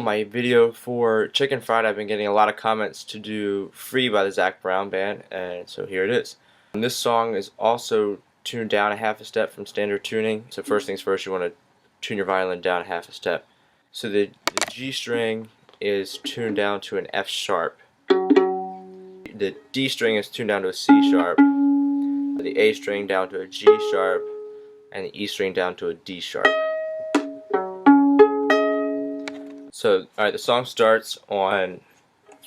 my video for Chicken Fried, I've been getting a lot of comments to do Free by the Zac Brown Band, and so here it is. And this song is also tuned down a half a step from standard tuning. So first things first, you want to tune your violin down a half a step. So the G string is tuned down to an F sharp. The D string is tuned down to a C sharp. The A string down to a G sharp, and the E string down to a D sharp. So, alright, the song starts on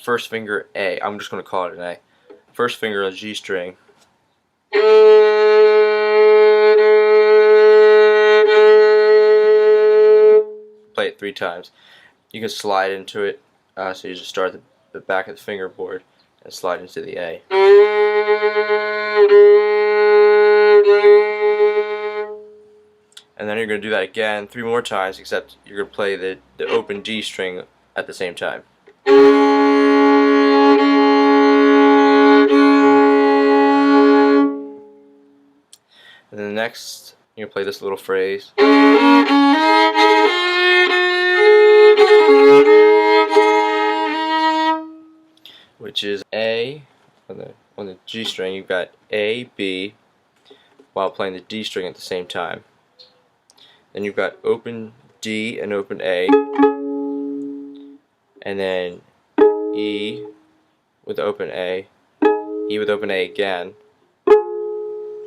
first finger A. I'm just going to call it an A. First finger of G string. Play it 3 times. You can slide into it, so you just start at the back of the fingerboard and slide into the A. And then you're going to do that again 3 more times, except you're going to play the open D string at the same time. And then the next, you're going to play this little phrase. Which is A, on the G string, you've got A, B, while playing the D string at the same time. Then you've got open D and open A, and then E with open A, E with open A again,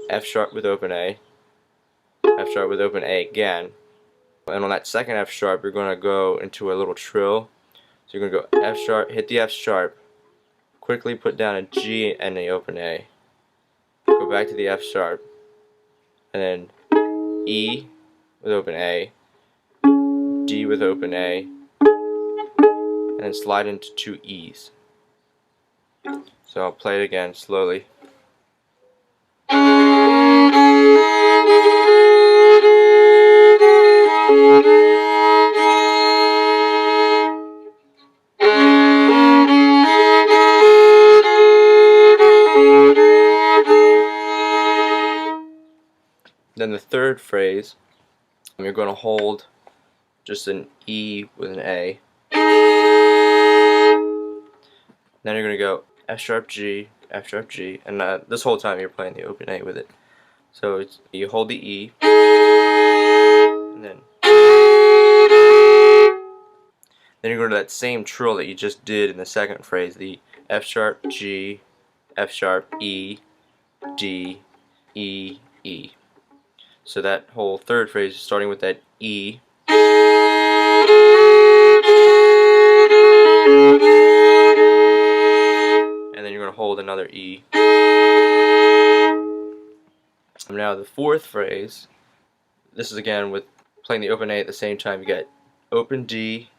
F sharp with open A, F sharp with open A again, and on that second F sharp you're going to go into a little trill. So you're going to go F sharp, hit the F sharp, quickly put down a G and the open A, go back to the F sharp, and then E with open A, D with open A, and then slide into 2 E's. So I'll play it again slowly. Then the third phrase, you're going to hold just an E with an A. Then you're going to go F sharp G, and this whole time you're playing the open A with it. So you hold the E, and then you're going to that same trill that you just did in the second phrase, the F sharp G, F sharp E, D, E, E. So that whole third phrase is starting with that E, and then you're going to hold another E. And now the fourth phrase, this is again with playing the open A at the same time. You got open D,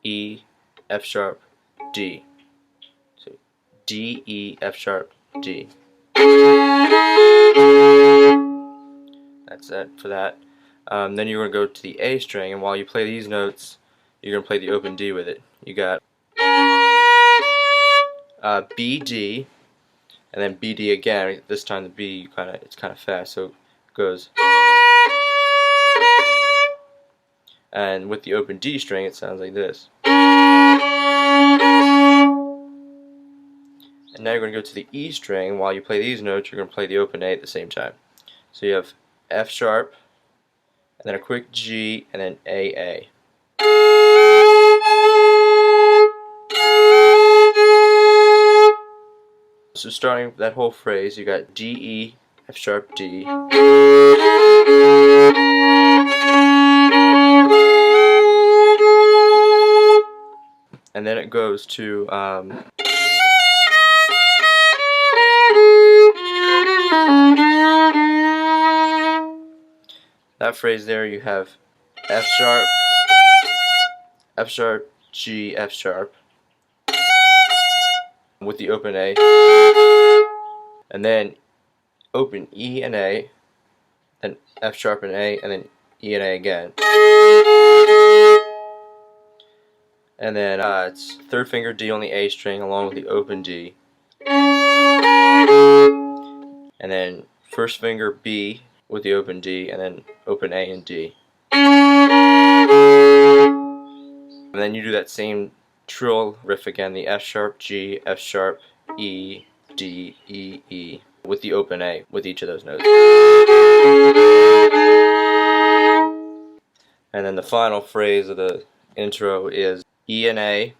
E, F sharp, D. So D, E, F sharp, D. That's it for that. Then you're going to go to the A string, and while you play these notes, you're going to play the open D with it. You got B, D, and then B, D again. This time the B, it's kind of fast, so it goes. And with the open D string, it sounds like this. And now you're going to go to the E string, and while you play these notes, you're going to play the open A at the same time. So you have F sharp, and then a quick G, and then A, A. So starting with that whole phrase, you got D, E, F sharp, D. And then it goes to that phrase there. You have F sharp, G, F sharp with the open A, and then open E and A, then F sharp and A, and then E and A again. And then it's third finger D on the A string along with the open D. And then first finger B with the open D, and then open A and D. And then you do that same trill riff again, the F sharp, G, F sharp, E, D, E, E, with the open A with each of those notes. And then the final phrase of the intro is E and A,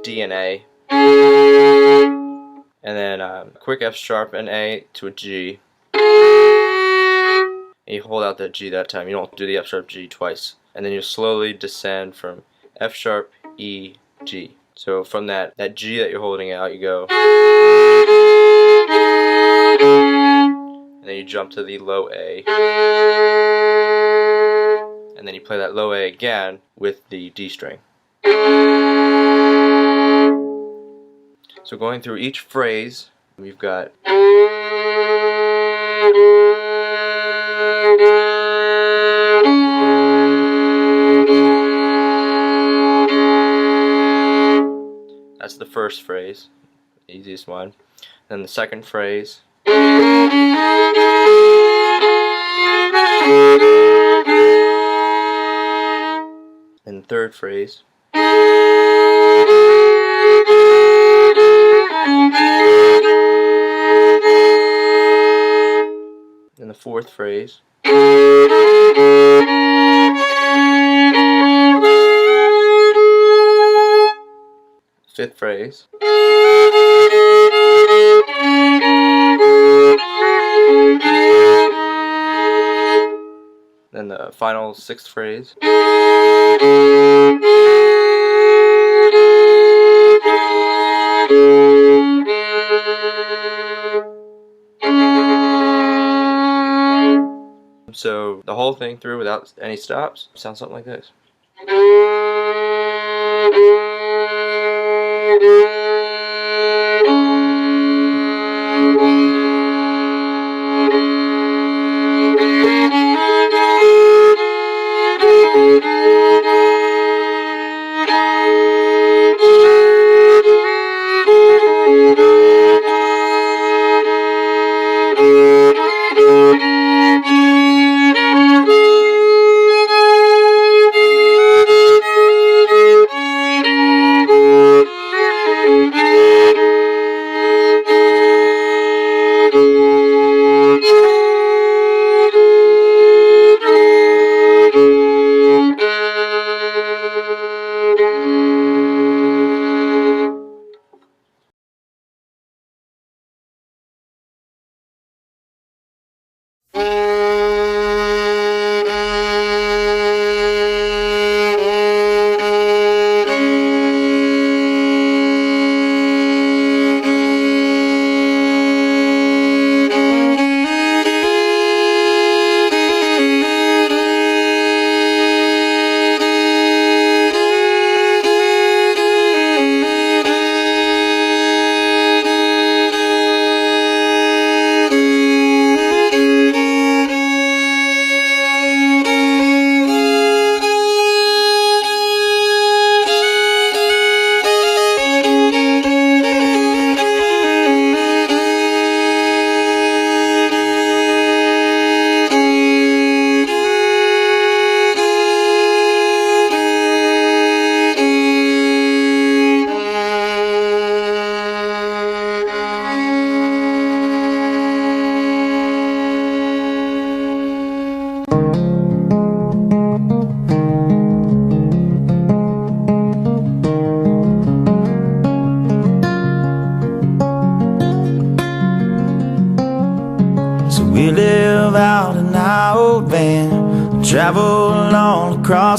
D and A, and then quick F sharp and A to a G. And you hold out that G that time. You don't do the F sharp G twice. And then you slowly descend from F sharp, E, G. So from that G that you're holding out, you go, and then you jump to the low A, and then you play that low A again with the D string. So going through each phrase, we've got that's the first phrase, the easiest one. Then the second phrase, and the third phrase, and the fourth phrase, fifth phrase, then the final sixth phrase, so the whole thing through without any stops sounds something like this. We live out in our old van, travel all across